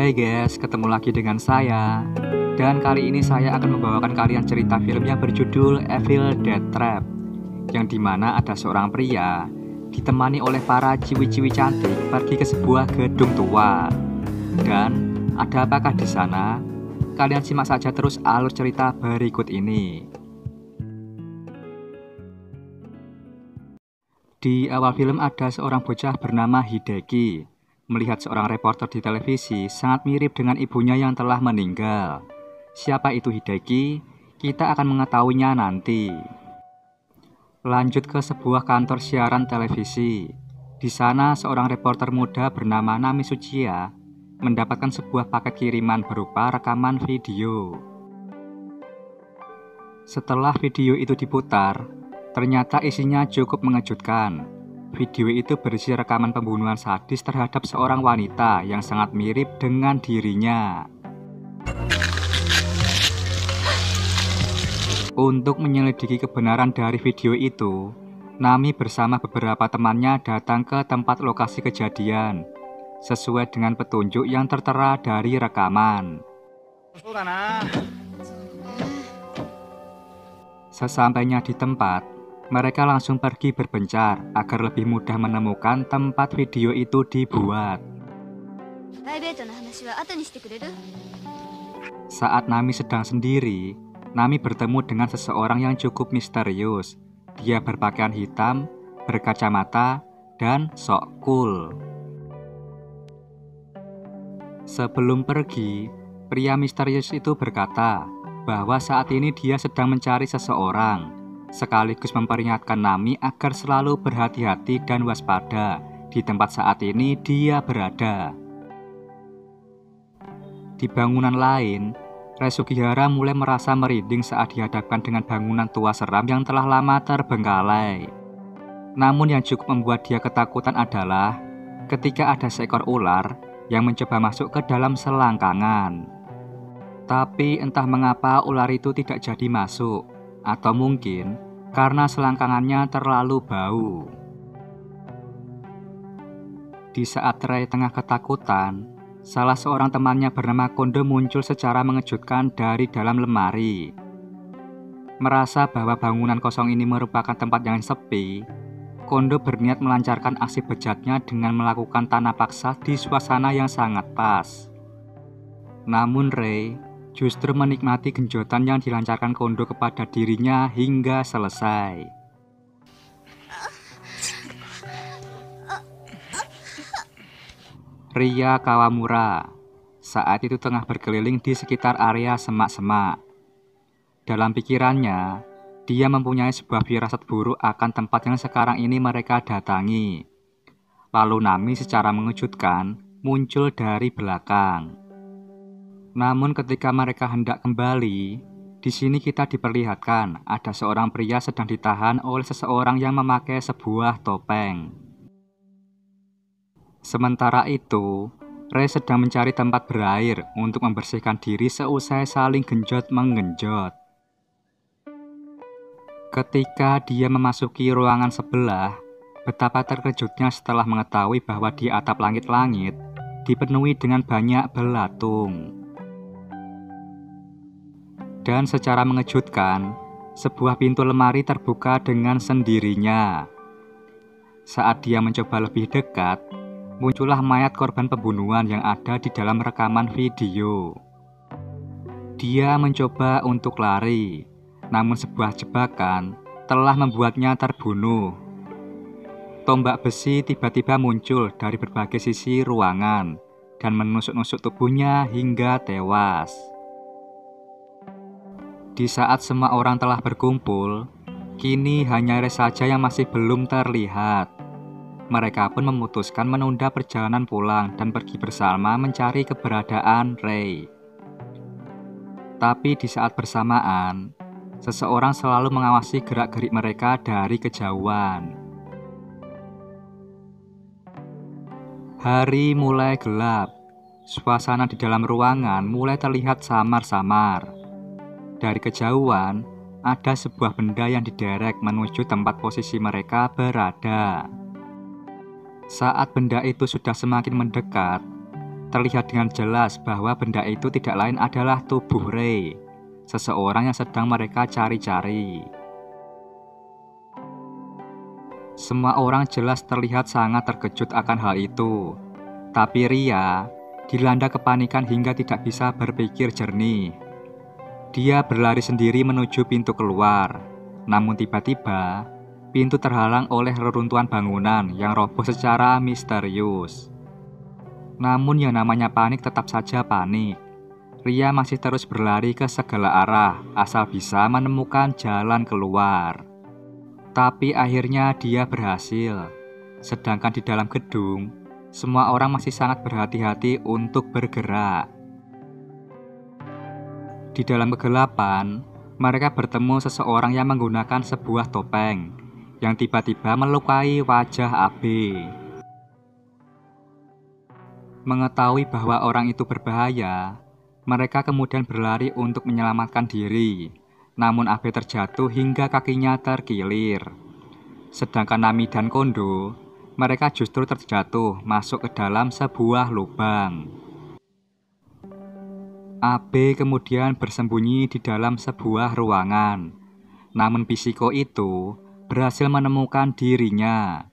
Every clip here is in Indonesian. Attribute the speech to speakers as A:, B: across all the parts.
A: Hai guys, ketemu lagi dengan saya. Dan kali ini saya akan membawakan kalian cerita film yang berjudul Evil Dead Trap, yang dimana ada seorang pria ditemani oleh para ciwi-ciwi cantik pergi ke sebuah gedung tua. Dan ada apakah di sana? Kalian simak saja terus alur cerita berikut ini. Di awal film ada seorang bocah bernama Hideki melihat seorang reporter di televisi sangat mirip dengan ibunya yang telah meninggal. Siapa itu Hideki? Kita akan mengetahuinya nanti. Lanjut ke sebuah kantor siaran televisi. Di sana seorang reporter muda bernama Nami Suchiya mendapatkan sebuah paket kiriman berupa rekaman video. Setelah video itu diputar, ternyata isinya cukup mengejutkan. Video itu berisi rekaman pembunuhan sadis terhadap seorang wanita yang sangat mirip dengan dirinya. Untuk menyelidiki kebenaran dari video itu, Nami bersama beberapa temannya datang ke tempat lokasi kejadian, sesuai dengan petunjuk yang tertera dari rekaman. Sesampainya di tempat, mereka langsung pergi berpencar agar lebih mudah menemukan tempat video itu dibuat. Saat Nami sedang sendiri, Nami bertemu dengan seseorang yang cukup misterius. Dia berpakaian hitam, berkacamata, dan sok cool. Sebelum pergi, pria misterius itu berkata bahwa saat ini dia sedang mencari seseorang, sekaligus memperingatkan Nami agar selalu berhati-hati dan waspada di tempat saat ini dia berada. Di bangunan lain, Rei Sugihara mulai merasa merinding saat dihadapkan dengan bangunan tua seram yang telah lama terbengkalai. Namun yang cukup membuat dia ketakutan adalah ketika ada seekor ular yang mencoba masuk ke dalam selangkangan. Tapi entah mengapa ular itu tidak jadi masuk, atau mungkin karena selangkangannya terlalu bau. Di saat Rei tengah ketakutan, salah seorang temannya bernama Kondo muncul secara mengejutkan dari dalam lemari. Merasa bahwa bangunan kosong ini merupakan tempat yang sepi, Kondo berniat melancarkan aksi bejatnya dengan melakukan tanah paksa di suasana yang sangat pas. Namun Rei justru menikmati genjotan yang dilancarkan Kondo kepada dirinya hingga selesai. Ria Kawamura saat itu tengah berkeliling di sekitar area semak-semak. Dalam pikirannya, dia mempunyai sebuah firasat buruk akan tempat yang sekarang ini mereka datangi. Lalu Nami secara mengejutkan muncul dari belakang. Namun ketika mereka hendak kembali, di sini kita diperlihatkan ada seorang pria sedang ditahan oleh seseorang yang memakai sebuah topeng. Sementara itu, Rei sedang mencari tempat berair untuk membersihkan diri seusai saling genjot-menggenjot. Ketika dia memasuki ruangan sebelah, betapa terkejutnya setelah mengetahui bahwa di atap langit-langit dipenuhi dengan banyak belatung. Dan secara mengejutkan, sebuah pintu lemari terbuka dengan sendirinya. Saat dia mencoba lebih dekat, muncullah mayat korban pembunuhan yang ada di dalam rekaman video. Dia mencoba untuk lari, namun sebuah jebakan telah membuatnya terbunuh. Tombak besi tiba-tiba muncul dari berbagai sisi ruangan dan menusuk-nusuk tubuhnya hingga tewas. Di saat semua orang telah berkumpul, kini hanya Rei saja yang masih belum terlihat. Mereka pun memutuskan menunda perjalanan pulang dan pergi bersama mencari keberadaan Rei. Tapi di saat bersamaan, seseorang selalu mengawasi gerak-gerik mereka dari kejauhan. Hari mulai gelap, suasana di dalam ruangan mulai terlihat samar-samar. Dari kejauhan, ada sebuah benda yang diderek menuju tempat posisi mereka berada. Saat benda itu sudah semakin mendekat, terlihat dengan jelas bahwa benda itu tidak lain adalah tubuh Ray, seseorang yang sedang mereka cari-cari. Semua orang jelas terlihat sangat terkejut akan hal itu, tapi Ria dilanda kepanikan hingga tidak bisa berpikir jernih. Dia berlari sendiri menuju pintu keluar, namun tiba-tiba pintu terhalang oleh reruntuhan bangunan yang roboh secara misterius. Namun yang namanya panik tetap saja panik. Ria masih terus berlari ke segala arah asal bisa menemukan jalan keluar. Tapi akhirnya dia berhasil. Sedangkan di dalam gedung, semua orang masih sangat berhati-hati untuk bergerak. Di dalam kegelapan, mereka bertemu seseorang yang menggunakan sebuah topeng yang tiba-tiba melukai wajah Abe. Mengetahui bahwa orang itu berbahaya, mereka kemudian berlari untuk menyelamatkan diri. Namun Abe terjatuh hingga kakinya terkilir. Sedangkan Nami dan Kondo, mereka justru terjatuh masuk ke dalam sebuah lubang. Abe kemudian bersembunyi di dalam sebuah ruangan. Namun Pisiko itu berhasil menemukan dirinya.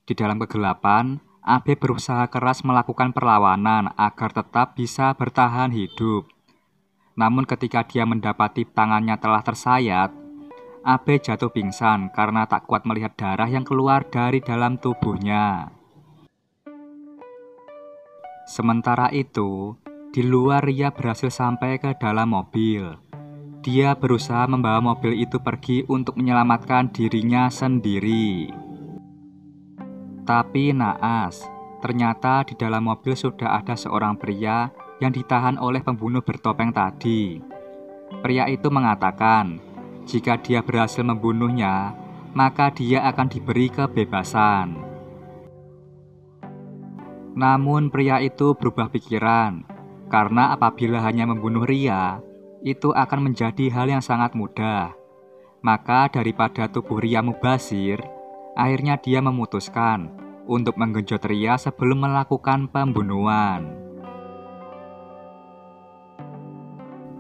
A: Di dalam kegelapan, Abe berusaha keras melakukan perlawanan agar tetap bisa bertahan hidup. Namun ketika dia mendapati tangannya telah tersayat, Abe jatuh pingsan karena tak kuat melihat darah yang keluar dari dalam tubuhnya. Sementara itu, di luar Ria berhasil sampai ke dalam mobil. Dia berusaha membawa mobil itu pergi untuk menyelamatkan dirinya sendiri. Tapi naas, ternyata di dalam mobil sudah ada seorang pria yang ditahan oleh pembunuh bertopeng tadi. Pria itu mengatakan, jika dia berhasil membunuhnya, maka dia akan diberi kebebasan. Namun pria itu berubah pikiran, karena apabila hanya membunuh Ria, itu akan menjadi hal yang sangat mudah. Maka daripada tubuh Ria mubazir, akhirnya dia memutuskan untuk menggenjot Ria sebelum melakukan pembunuhan.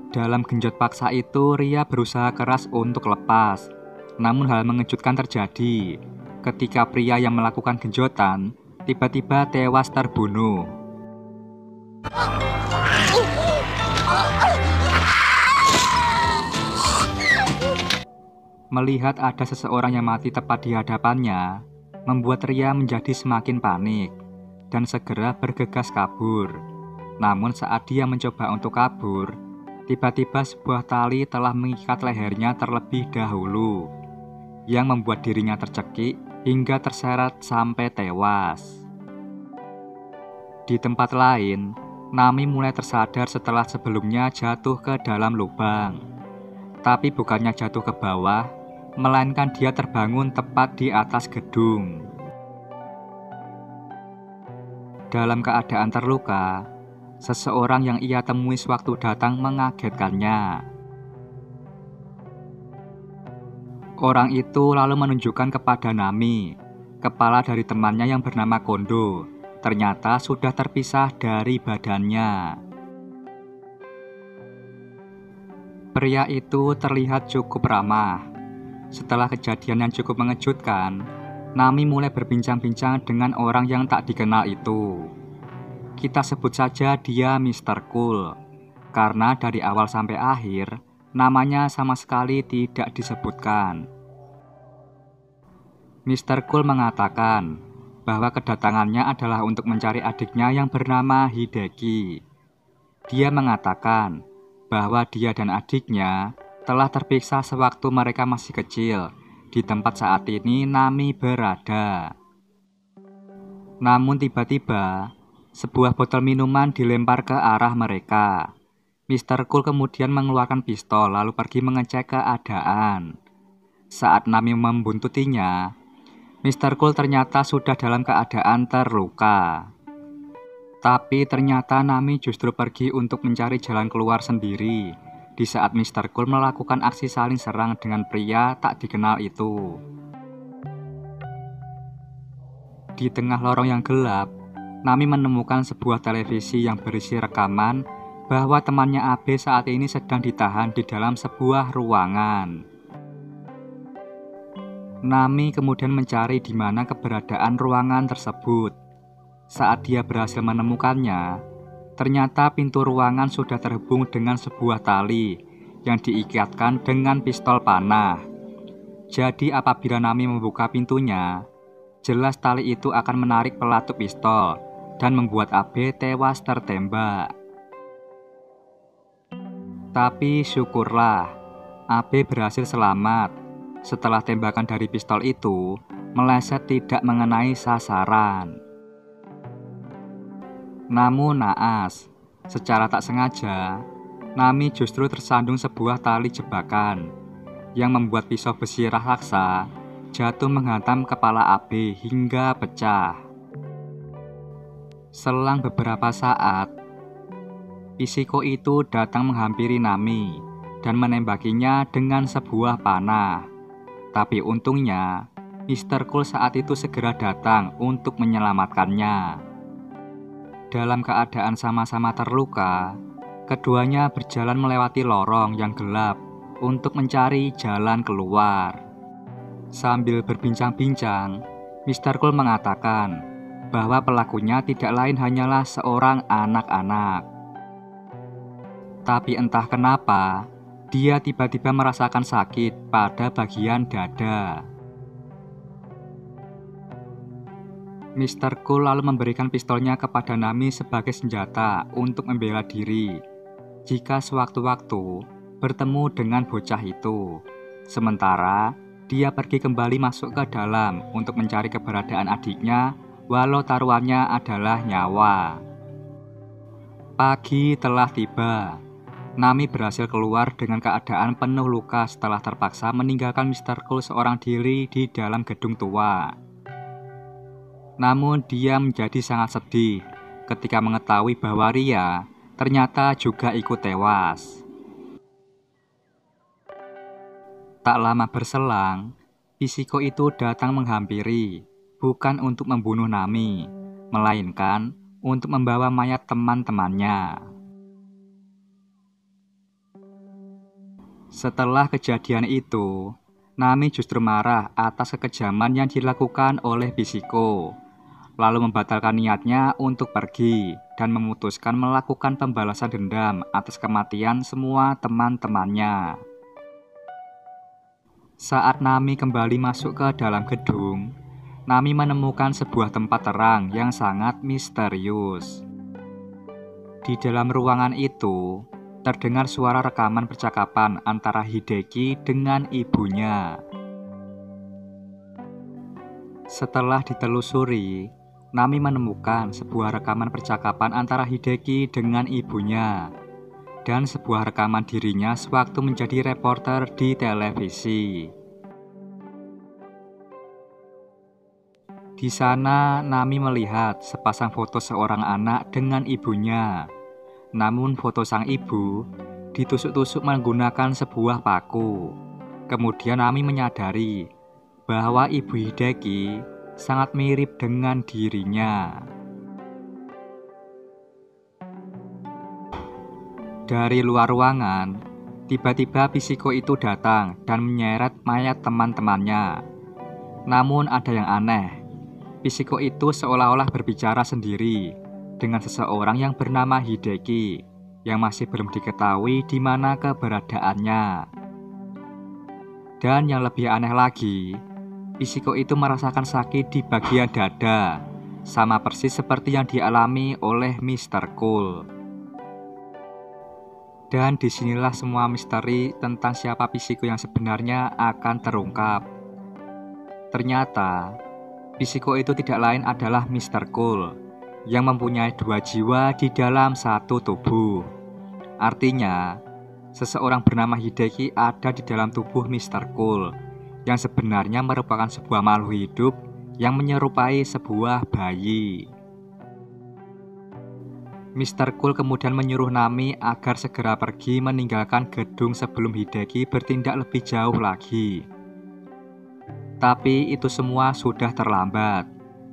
A: Dalam genjot paksa itu, Ria berusaha keras untuk lepas. Namun hal mengejutkan terjadi ketika pria yang melakukan genjotan tiba-tiba tewas terbunuh. Melihat ada seseorang yang mati tepat di hadapannya, membuat Ria menjadi semakin panik dan segera bergegas kabur. Namun saat dia mencoba untuk kabur, tiba-tiba sebuah tali telah mengikat lehernya terlebih dahulu, yang membuat dirinya tercekik hingga terseret sampai tewas. Di tempat lain, Nami mulai tersadar setelah sebelumnya jatuh ke dalam lubang. Tapi bukannya jatuh ke bawah, melainkan dia terbangun tepat di atas gedung. Dalam keadaan terluka, seseorang yang ia temui sewaktu datang mengagetkannya. Orang itu lalu menunjukkan kepada Nami, kepala dari temannya yang bernama Kondo, ternyata sudah terpisah dari badannya. Pria itu terlihat cukup ramah. Setelah kejadian yang cukup mengejutkan, Nami mulai berbincang-bincang dengan orang yang tak dikenal itu. Kita sebut saja dia Mr. Cool, karena dari awal sampai akhir, namanya sama sekali tidak disebutkan. Mr. Cool mengatakan bahwa kedatangannya adalah untuk mencari adiknya yang bernama Hideki. Dia mengatakan bahwa dia dan adiknya telah terpisah sewaktu mereka masih kecil di tempat saat ini Nami berada. Namun tiba-tiba, sebuah botol minuman dilempar ke arah mereka. Mr. Cool kemudian mengeluarkan pistol lalu pergi mengecek keadaan. Saat Nami membuntutinya, Mr. Cool ternyata sudah dalam keadaan terluka. Tapi ternyata Nami justru pergi untuk mencari jalan keluar sendiri di saat Mr. Cool melakukan aksi saling serang dengan pria tak dikenal itu. Di tengah lorong yang gelap, Nami menemukan sebuah televisi yang berisi rekaman bahwa temannya Abe saat ini sedang ditahan di dalam sebuah ruangan. Nami kemudian mencari di mana keberadaan ruangan tersebut. Saat dia berhasil menemukannya, ternyata pintu ruangan sudah terhubung dengan sebuah tali yang diikatkan dengan pistol panah. Jadi apabila Nami membuka pintunya, jelas tali itu akan menarik pelatuk pistol dan membuat Abe tewas tertembak. Tapi syukurlah, Abe berhasil selamat setelah tembakan dari pistol itu meleset tidak mengenai sasaran. Namun naas, secara tak sengaja, Nami justru tersandung sebuah tali jebakan yang membuat pisau besi raksasa jatuh menghantam kepala Abe hingga pecah. Selang beberapa saat, Pisiko itu datang menghampiri Nami dan menembakinya dengan sebuah panah. Tapi untungnya, Mr. Cool saat itu segera datang untuk menyelamatkannya. Dalam keadaan sama-sama terluka, keduanya berjalan melewati lorong yang gelap untuk mencari jalan keluar. Sambil berbincang-bincang, Mr. Cool mengatakan bahwa pelakunya tidak lain hanyalah seorang anak-anak. Tapi entah kenapa, dia tiba-tiba merasakan sakit pada bagian dada. Mr. Cool lalu memberikan pistolnya kepada Nami sebagai senjata untuk membela diri jika sewaktu-waktu bertemu dengan bocah itu. Sementara dia pergi kembali masuk ke dalam untuk mencari keberadaan adiknya, walau taruhannya adalah nyawa. Pagi telah tiba. Nami berhasil keluar dengan keadaan penuh luka setelah terpaksa meninggalkan Mr. Cool seorang diri di dalam gedung tua. Namun dia menjadi sangat sedih ketika mengetahui bahwa Ria ternyata juga ikut tewas. Tak lama berselang, Pisiko itu datang menghampiri, bukan untuk membunuh Nami, melainkan untuk membawa mayat teman-temannya. Setelah kejadian itu, Nami justru marah atas kekejaman yang dilakukan oleh Pisiko, lalu membatalkan niatnya untuk pergi dan memutuskan melakukan pembalasan dendam atas kematian semua teman-temannya. Saat Nami kembali masuk ke dalam gedung, Nami menemukan sebuah tempat terang yang sangat misterius. Di dalam ruangan itu, terdengar suara rekaman percakapan antara Hideki dengan ibunya. Setelah ditelusuri, Nami menemukan sebuah rekaman percakapan antara Hideki dengan ibunya dan sebuah rekaman dirinya sewaktu menjadi reporter di televisi. Di sana, Nami melihat sepasang foto seorang anak dengan ibunya. Namun foto sang ibu ditusuk-tusuk menggunakan sebuah paku. Kemudian Nami menyadari bahwa ibu Hideki sangat mirip dengan dirinya. Dari luar ruangan, tiba-tiba Pisiko itu datang dan menyeret mayat teman-temannya. Namun ada yang aneh. Pisiko itu seolah-olah berbicara sendiri dengan seseorang yang bernama Hideki yang masih belum diketahui di mana keberadaannya. Dan yang lebih aneh lagi, Pisiko itu merasakan sakit di bagian dada, sama persis seperti yang dialami oleh Mr. Cool. Dan disinilah semua misteri tentang siapa Pisiko yang sebenarnya akan terungkap. Ternyata Pisiko itu tidak lain adalah Mr. Cool yang mempunyai dua jiwa di dalam satu tubuh. Artinya, seseorang bernama Hideki ada di dalam tubuh Mr. Cool yang sebenarnya merupakan sebuah makhluk hidup yang menyerupai sebuah bayi. Mr. Cool kemudian menyuruh Nami agar segera pergi meninggalkan gedung sebelum Hideki bertindak lebih jauh lagi. Tapi itu semua sudah terlambat,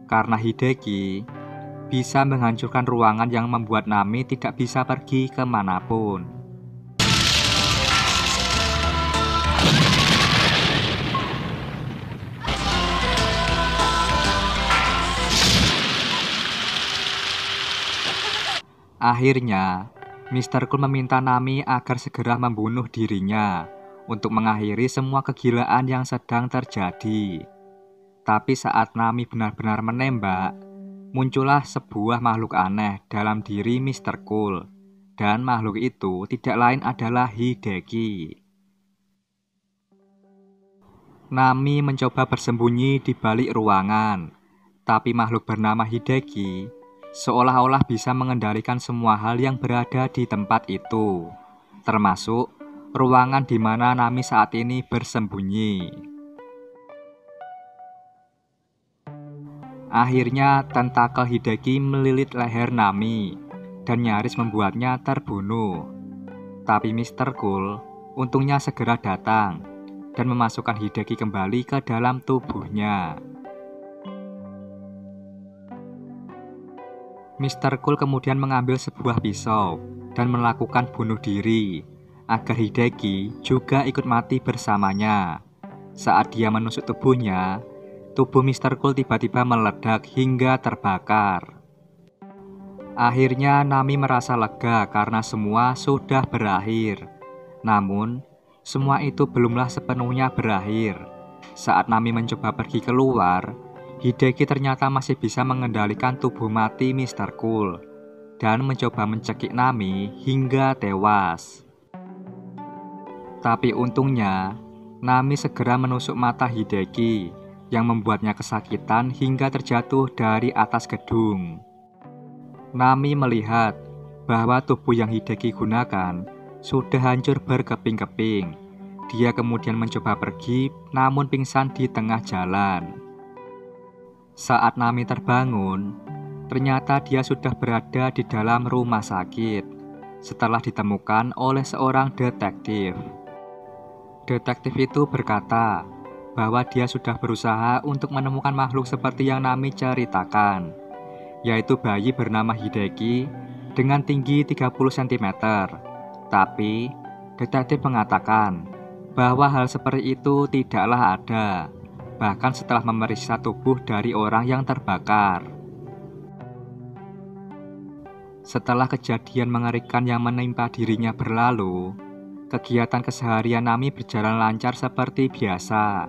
A: karena Hideki bisa menghancurkan ruangan yang membuat Nami tidak bisa pergi kemanapun. Akhirnya, Mr. Cool meminta Nami agar segera membunuh dirinya untuk mengakhiri semua kegilaan yang sedang terjadi. Tapi saat Nami benar-benar menembak, muncullah sebuah makhluk aneh dalam diri Mr. Cool, dan makhluk itu tidak lain adalah Hideki. Nami mencoba bersembunyi di balik ruangan, tapi makhluk bernama Hideki seolah-olah bisa mengendalikan semua hal yang berada di tempat itu, termasuk ruangan di mana Nami saat ini bersembunyi. Akhirnya tentakel Hideki melilit leher Nami dan nyaris membuatnya terbunuh. Tapi Mr. Cool untungnya segera datang dan memasukkan Hideki kembali ke dalam tubuhnya. Mr. Cool kemudian mengambil sebuah pisau dan melakukan bunuh diri agar Hideki juga ikut mati bersamanya. Saat dia menusuk tubuhnya, tubuh Mr. Cool tiba-tiba meledak hingga terbakar. Akhirnya Nami merasa lega karena semua sudah berakhir. Namun, semua itu belumlah sepenuhnya berakhir. Saat Nami mencoba pergi keluar, Hideki ternyata masih bisa mengendalikan tubuh mati Mr. Cool dan mencoba mencekik Nami hingga tewas. Tapi untungnya, Nami segera menusuk mata Hideki yang membuatnya kesakitan hingga terjatuh dari atas gedung. Nami melihat bahwa tubuh yang Hideki gunakan sudah hancur berkeping-keping. Dia kemudian mencoba pergi, namun pingsan di tengah jalan. Saat Nami terbangun, ternyata dia sudah berada di dalam rumah sakit setelah ditemukan oleh seorang detektif. Detektif itu berkata bahwa dia sudah berusaha untuk menemukan makhluk seperti yang Nami ceritakan, yaitu bayi bernama Hideki dengan tinggi 30 cm. Tapi, detektif mengatakan bahwa hal seperti itu tidaklah ada, bahkan setelah memeriksa tubuh dari orang yang terbakar. Setelah kejadian mengerikan yang menimpa dirinya berlalu, kegiatan keseharian Nami berjalan lancar seperti biasa.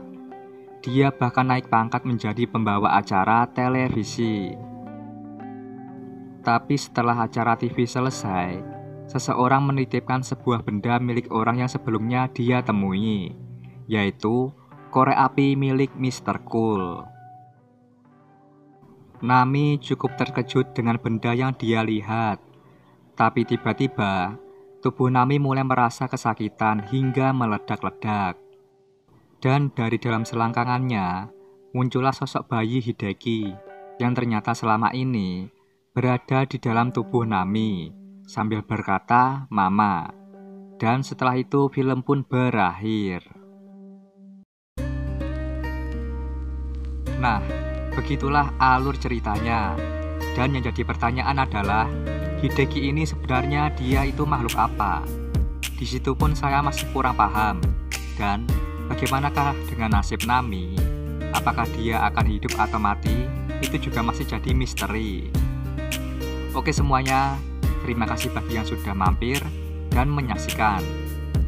A: Dia bahkan naik pangkat menjadi pembawa acara televisi. Tapi setelah acara TV selesai, seseorang menitipkan sebuah benda milik orang yang sebelumnya dia temui, yaitu korek api milik Mr. Cool. Nami cukup terkejut dengan benda yang dia lihat. Tapi tiba-tiba, tubuh Nami mulai merasa kesakitan hingga meledak-ledak. Dan dari dalam selangkangannya, muncullah sosok bayi Hideki yang ternyata selama ini berada di dalam tubuh Nami sambil berkata, "Mama." Dan setelah itu film pun berakhir. Nah, begitulah alur ceritanya. Dan yang jadi pertanyaan adalah, Hideki ini sebenarnya dia itu makhluk apa? Di situ pun saya masih kurang paham. Dan bagaimanakah dengan nasib Nami? Apakah dia akan hidup atau mati? Itu juga masih jadi misteri. Oke semuanya, terima kasih bagi yang sudah mampir dan menyaksikan.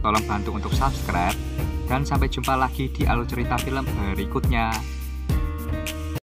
A: Tolong bantu untuk subscribe. Dan sampai jumpa lagi di alur cerita film berikutnya.